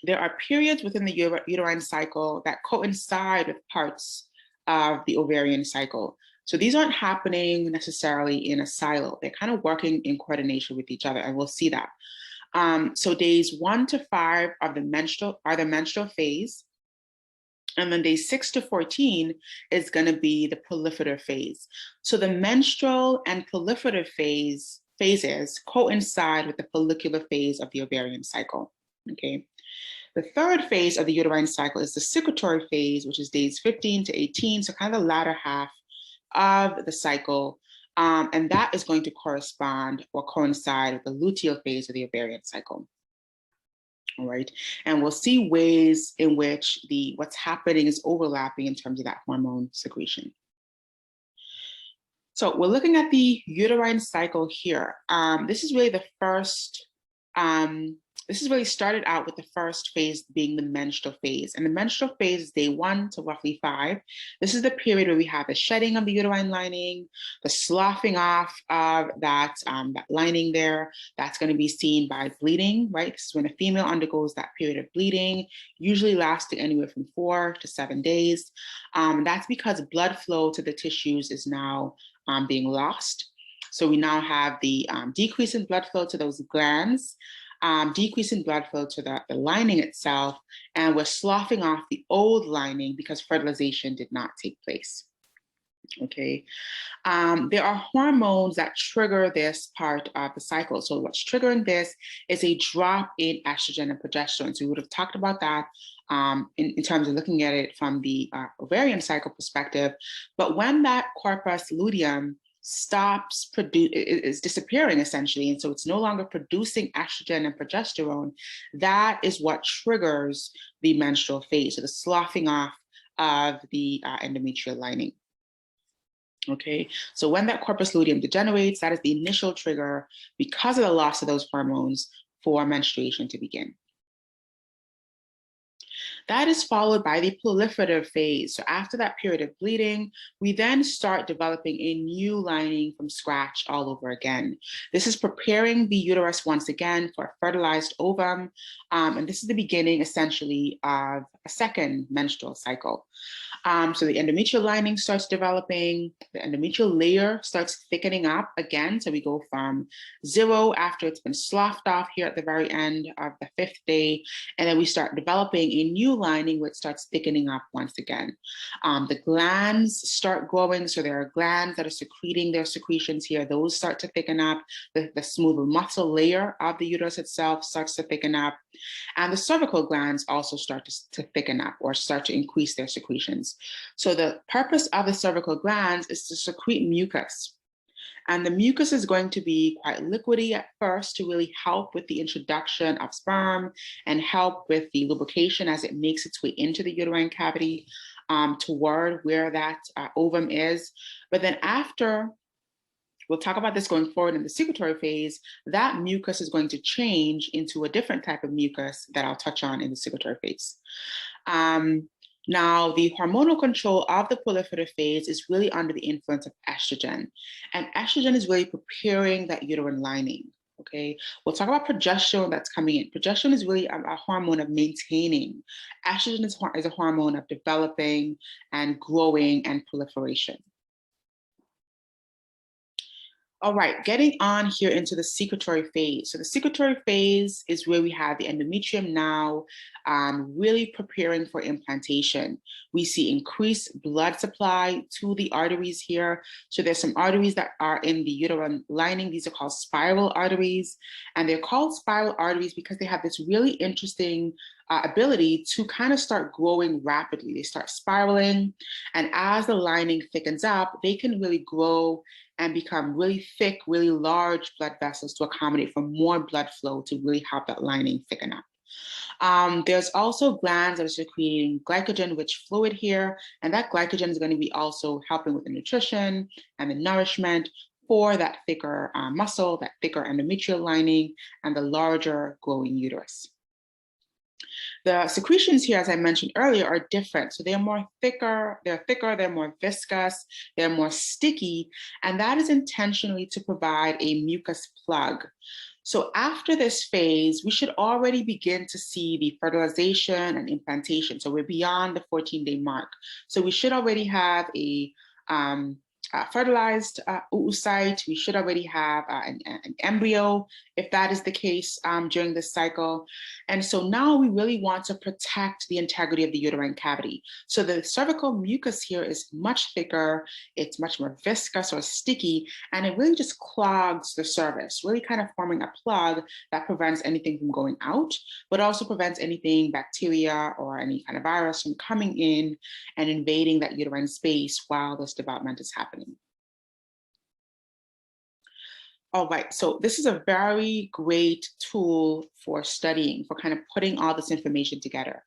there are periods within the uterine cycle that coincide with parts of the ovarian cycle. So these aren't happening necessarily in a silo. They're kind of working in coordination with each other, and we'll see that. So days 1 to 5 are the menstrual phase. And then days 6 to 14 is going to be the proliferative phase. So the menstrual and proliferative phases coincide with the follicular phase of the ovarian cycle. Okay. The third phase of the uterine cycle is the secretory phase, which is days 15 to 18, so kind of the latter half of the cycle. And that is going to correspond or coincide with the luteal phase of the ovarian cycle. All right, and we'll see ways in which what's happening is overlapping in terms of that hormone secretion. So we're looking at the uterine cycle here. This is really the first, this is really started out with the first phase being the menstrual phase. And the menstrual phase is day 1 to roughly 5. This is the period where we have the shedding of the uterine lining, the sloughing off of that lining there. That's going to be seen by bleeding, right? This is when a female undergoes that period of bleeding, usually lasting anywhere from 4 to 7 days. That's because blood flow to the tissues is now being lost. So we now have the decrease in blood flow to those glands, decrease in blood flow to the lining itself, and we're sloughing off the old lining because fertilization did not take place. Okay, there are hormones that trigger this part of the cycle. So what's triggering this is a drop in estrogen and progesterone. So we would have talked about that in terms of looking at it from the ovarian cycle perspective. But when that corpus luteum stops is disappearing essentially, and so it's no longer producing estrogen and progesterone, that is what triggers the menstrual phase, so the sloughing off of the endometrial lining. Okay, so when that corpus luteum degenerates, that is the initial trigger because of the loss of those hormones for menstruation to begin. That is followed by the proliferative phase. So after that period of bleeding, we then start developing a new lining from scratch all over again. This is preparing the uterus once again for a fertilized ovum. And this is the beginning essentially of a second menstrual cycle. So the endometrial lining starts developing, the endometrial layer starts thickening up again. So we go from 0 after it's been sloughed off here at the very end of the 5th day, and then we start developing a new lining which starts thickening up once again. The glands start growing, so there are glands that are secreting their secretions here. Those start to thicken up. The smooth muscle layer of the uterus itself starts to thicken up. And the cervical glands also start to thicken up or start to increase their secretions. So the purpose of the cervical glands is to secrete mucus. And the mucus is going to be quite liquidy at first to really help with the introduction of sperm and help with the lubrication as it makes its way into the uterine cavity toward where that ovum is. But then after, we'll talk about this going forward in the secretory phase, that mucus is going to change into a different type of mucus that I'll touch on in the secretory phase. Now, the hormonal control of the proliferative phase is really under the influence of estrogen. And estrogen is really preparing that uterine lining, okay? We'll talk about progesterone that's coming in. Progesterone is really a hormone of maintaining. Estrogen is a hormone of developing and growing and proliferation. All right, getting on here into the secretory phase. So the secretory phase is where we have the endometrium now really preparing for implantation. We see increased blood supply to the arteries here. So there's some arteries that are in the uterine lining. These are called spiral arteries. And they're called spiral arteries because they have this really interesting ability to kind of start growing rapidly. They start spiraling. And as the lining thickens up, they can really grow and become really thick, really large blood vessels to accommodate for more blood flow to really help that lining thicken up. There's also glands that are secreting glycogen-rich fluid here, and that glycogen is going to be also helping with the nutrition and the nourishment for that thicker muscle, that thicker endometrial lining, and the larger growing uterus. The secretions here, as I mentioned earlier, are different. So they're more thicker, they're more viscous, they're more sticky, and that is intentionally to provide a mucus plug. So after this phase, we should already begin to see the fertilization and implantation. So we're beyond the 14-day mark. So we should already have a fertilized oocyte. We should already have an embryo, if that is the case during this cycle. And so now we really want to protect the integrity of the uterine cavity. So the cervical mucus here is much thicker, it's much more viscous or sticky, and it really just clogs the cervix, really kind of forming a plug that prevents anything from going out, but also prevents anything, bacteria or any kind of virus, from coming in and invading that uterine space while this development is happening. All right, so this is a very great tool for studying, for kind of putting all this information together.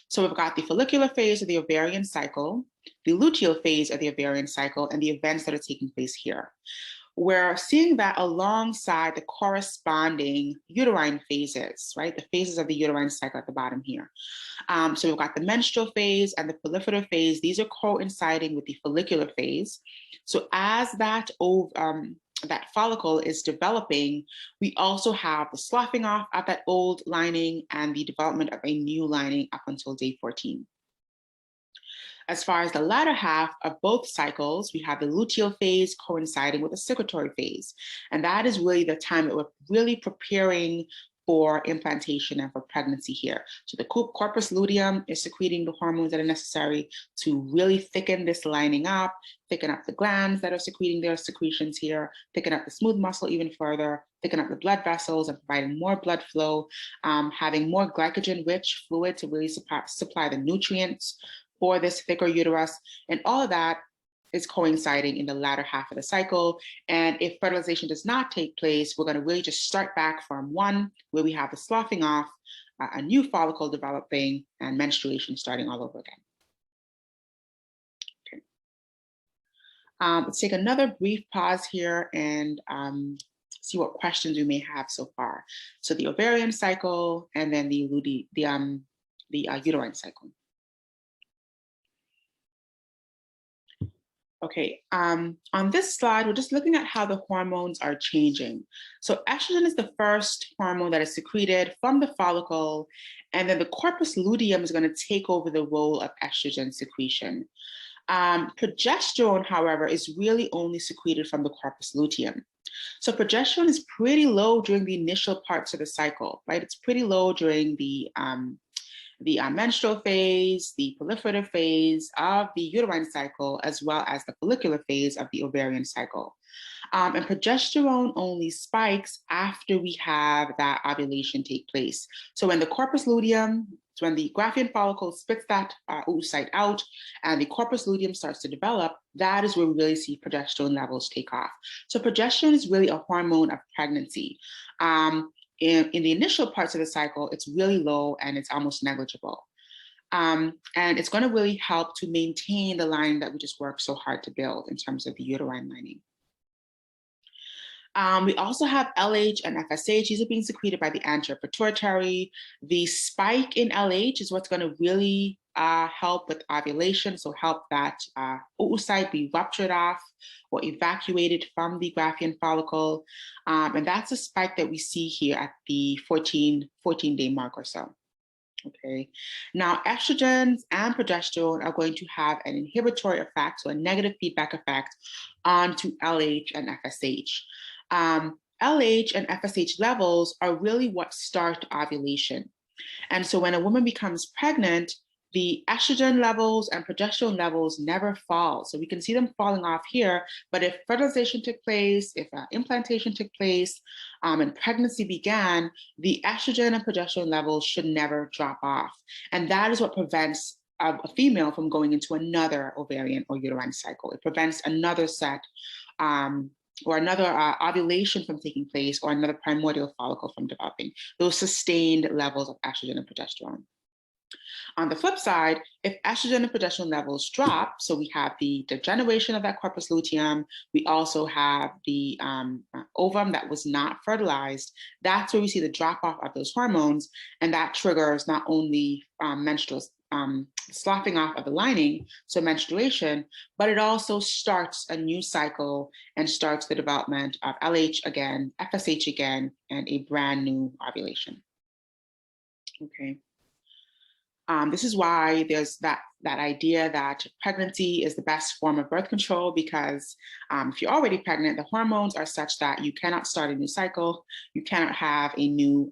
So we've got the follicular phase of the ovarian cycle, the luteal phase of the ovarian cycle, and the events that are taking place here. We're seeing that alongside the corresponding uterine phases, right? The phases of the uterine cycle at the bottom here. So we've got the menstrual phase and the proliferative phase. These are coinciding with the follicular phase. So as that follicle is developing, we also have the sloughing off of that old lining and the development of a new lining up until day 14. As far as the latter half of both cycles, we have the luteal phase coinciding with the secretory phase. And that is really the time that we're really preparing for implantation and for pregnancy here. So the corpus luteum is secreting the hormones that are necessary to really thicken this lining up, thicken up the glands that are secreting their secretions here, thicken up the smooth muscle even further, thicken up the blood vessels and providing more blood flow, having more glycogen-rich fluid to really supply the nutrients for this thicker uterus. And all of that is coinciding in the latter half of the cycle. And if fertilization does not take place, we're going to really just start back from one, where we have the sloughing off, a new follicle developing, and menstruation starting all over again. Okay. Let's take another brief pause here and see what questions we may have so far. So the ovarian cycle, and then the uterine cycle. Okay, on this slide, we're just looking at how the hormones are changing. So estrogen is the first hormone that is secreted from the follicle, and then the corpus luteum is going to take over the role of estrogen secretion. Progesterone, however, is really only secreted from the corpus luteum. So progesterone is pretty low during the initial parts of the cycle, right? It's pretty low during the menstrual phase, the proliferative phase of the uterine cycle, as well as the follicular phase of the ovarian cycle. And progesterone only spikes after we have that ovulation take place. So when the corpus luteum, so when the Graafian follicle spits that oocyte out and the corpus luteum starts to develop, that is where we really see progesterone levels take off. So progesterone is really a hormone of pregnancy. In the initial parts of the cycle, it's really low and it's almost negligible. And it's going to really help to maintain the lining that we just worked so hard to build in terms of the uterine lining. We also have LH and FSH. These are being secreted by the anterior pituitary. The spike in LH is what's going to really help with ovulation, so help that oocyte be ruptured off or evacuated from the Graafian follicle. And that's a spike that we see here at the 14-day mark or so. Okay, now estrogens and progesterone are going to have an inhibitory effect, so a negative feedback effect onto LH and FSH. LH and FSH levels are really what start ovulation. And so when a woman becomes pregnant, the estrogen levels and progesterone levels never fall. So we can see them falling off here, but if fertilization took place, if implantation took place, and pregnancy began, the estrogen and progesterone levels should never drop off. And that is what prevents a female from going into another ovarian or uterine cycle. It prevents another set or another ovulation from taking place, or another primordial follicle from developing, those sustained levels of estrogen and progesterone. On the flip side, if estrogen and progesterone levels drop, so we have the degeneration of that corpus luteum, we also have the ovum that was not fertilized, that's where we see the drop off of those hormones, and that triggers not only menstrual sloughing off of the lining, so menstruation, but it also starts a new cycle and starts the development of LH again, FSH again, and a brand new ovulation. Okay. This is why there's that idea that pregnancy is the best form of birth control, because if you're already pregnant, the hormones are such that you cannot start a new cycle, you cannot have a new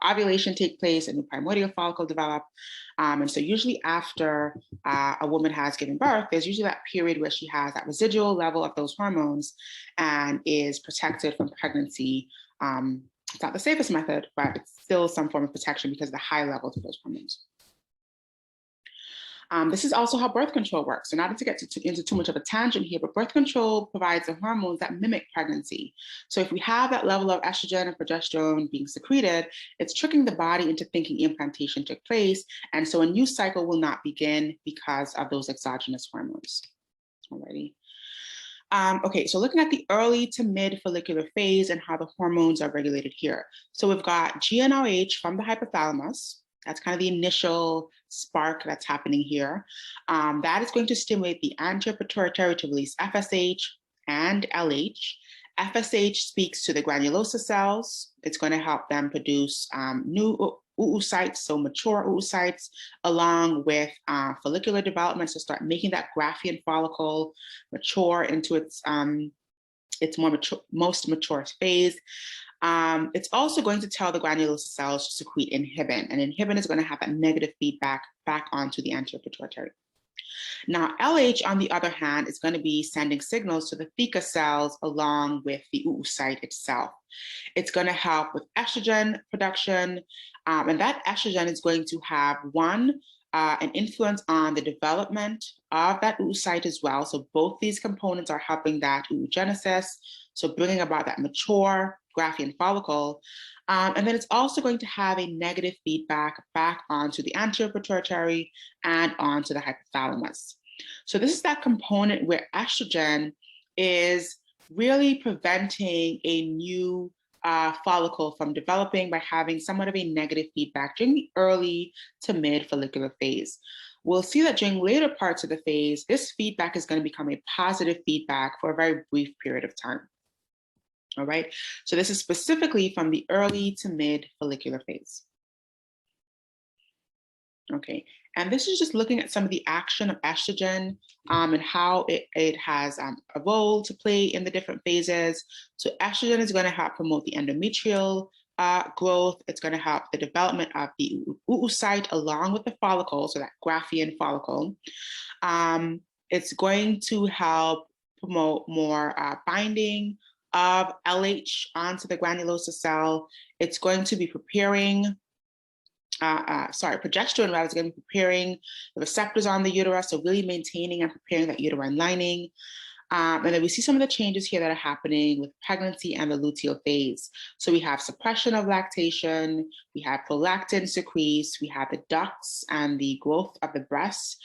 ovulation take place, a new primordial follicle develop. And so usually after a woman has given birth, there's usually that period where she has that residual level of those hormones and is protected from pregnancy. It's not the safest method, but it's still some form of protection because of the high levels of those hormones. This is also how birth control works. So not to get into too much of a tangent here, but birth control provides the hormones that mimic pregnancy. So if we have that level of estrogen and progesterone being secreted, it's tricking the body into thinking implantation took place. And so a new cycle will not begin because of those exogenous hormones. Alrighty. Okay, so looking at the early to mid follicular phase and how the hormones are regulated here. So we've got GnRH from the hypothalamus. That's kind of the initial spark that's happening here. That is going to stimulate the anterior pituitary to release FSH and LH. FSH speaks to the granulosa cells. It's going to help them produce new oocytes, so mature oocytes, along with follicular development to start making that Graafian follicle mature into its most mature phase. It's also going to tell the granulosa cells to secrete inhibin, and inhibin is going to have that negative feedback back onto the anterior pituitary. Now, LH, on the other hand, is going to be sending signals to the theca cells along with the oocyte itself. It's going to help with estrogen production, and that estrogen is going to have an influence on the development of that oocyte as well. So both these components are helping that oogenesis, so bringing about that mature Graafian follicle. And then it's also going to have a negative feedback back onto the anterior pituitary and onto the hypothalamus. So this is that component where estrogen is really preventing a new follicle from developing by having somewhat of a negative feedback during the early to mid follicular phase. We'll see that during later parts of the phase, this feedback is going to become a positive feedback for a very brief period of time. All right, so this is specifically from the early to mid follicular phase. Okay, and this is just looking at some of the action of estrogen and how it has evolved to play in the different phases. So estrogen is going to help promote the endometrial growth. It's going to help the development of the oocyte along with the follicle, so that Graafian follicle. It's going to help promote more binding of LH onto the granulosa cell. It's going to be preparing, progesterone rather is going to be preparing the receptors on the uterus, so really maintaining and preparing that uterine lining. And then we see some of the changes here that are happening with pregnancy and the luteal phase. So we have suppression of lactation, we have prolactin secretes, we have the ducts and the growth of the breasts,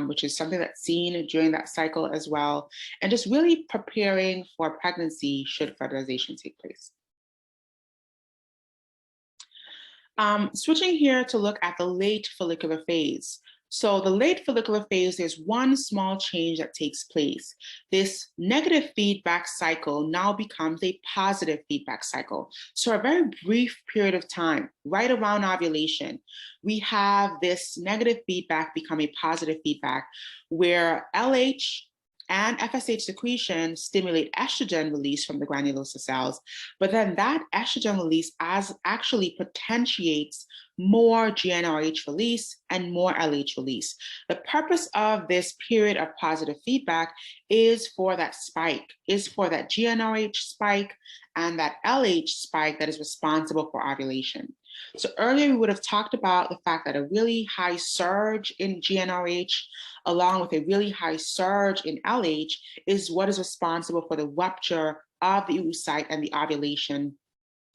which is something that's seen during that cycle as well. And just really preparing for pregnancy should fertilization take place. Switching here to look at the late follicular phase. So the late follicular phase, there's one small change that takes place. This negative feedback cycle now becomes a positive feedback cycle. So a very brief period of time, right around ovulation, we have this negative feedback become a positive feedback where LH and FSH secretion stimulate estrogen release from the granulosa cells, but then that estrogen release actually potentiates more GnRH release and more LH release. The purpose of this period of positive feedback is for that spike, is for that GnRH spike and that LH spike that is responsible for ovulation. So earlier we would have talked about the fact that a really high surge in GnRH along with a really high surge in LH is what is responsible for the rupture of the oocyte and the ovulation,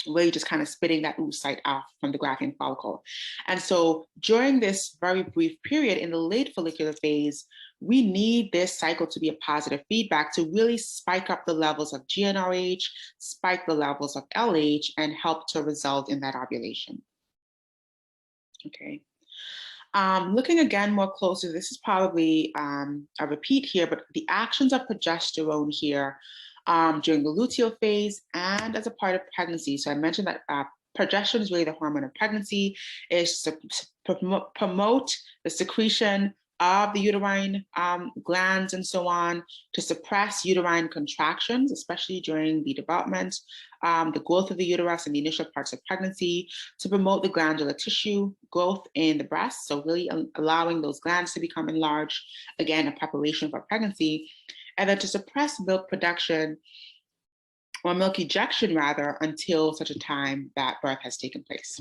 really just kind of spitting that oocyte off from the Graafian follicle. And so during this very brief period in the late follicular phase, we need this cycle to be a positive feedback to really spike up the levels of GnRH, spike the levels of LH, and help to result in that ovulation. Okay. Looking again more closely, this is probably a repeat here, but the actions of progesterone here during the luteal phase and as a part of pregnancy. So I mentioned that progesterone is really the hormone of pregnancy, is to promote the secretion of the uterine glands and so on, to suppress uterine contractions, especially during the development, the growth of the uterus in the initial parts of pregnancy, to promote the glandular tissue growth in the breast, so really allowing those glands to become enlarged, again, a preparation for pregnancy, and then to suppress milk production or milk ejection rather until such a time that birth has taken place.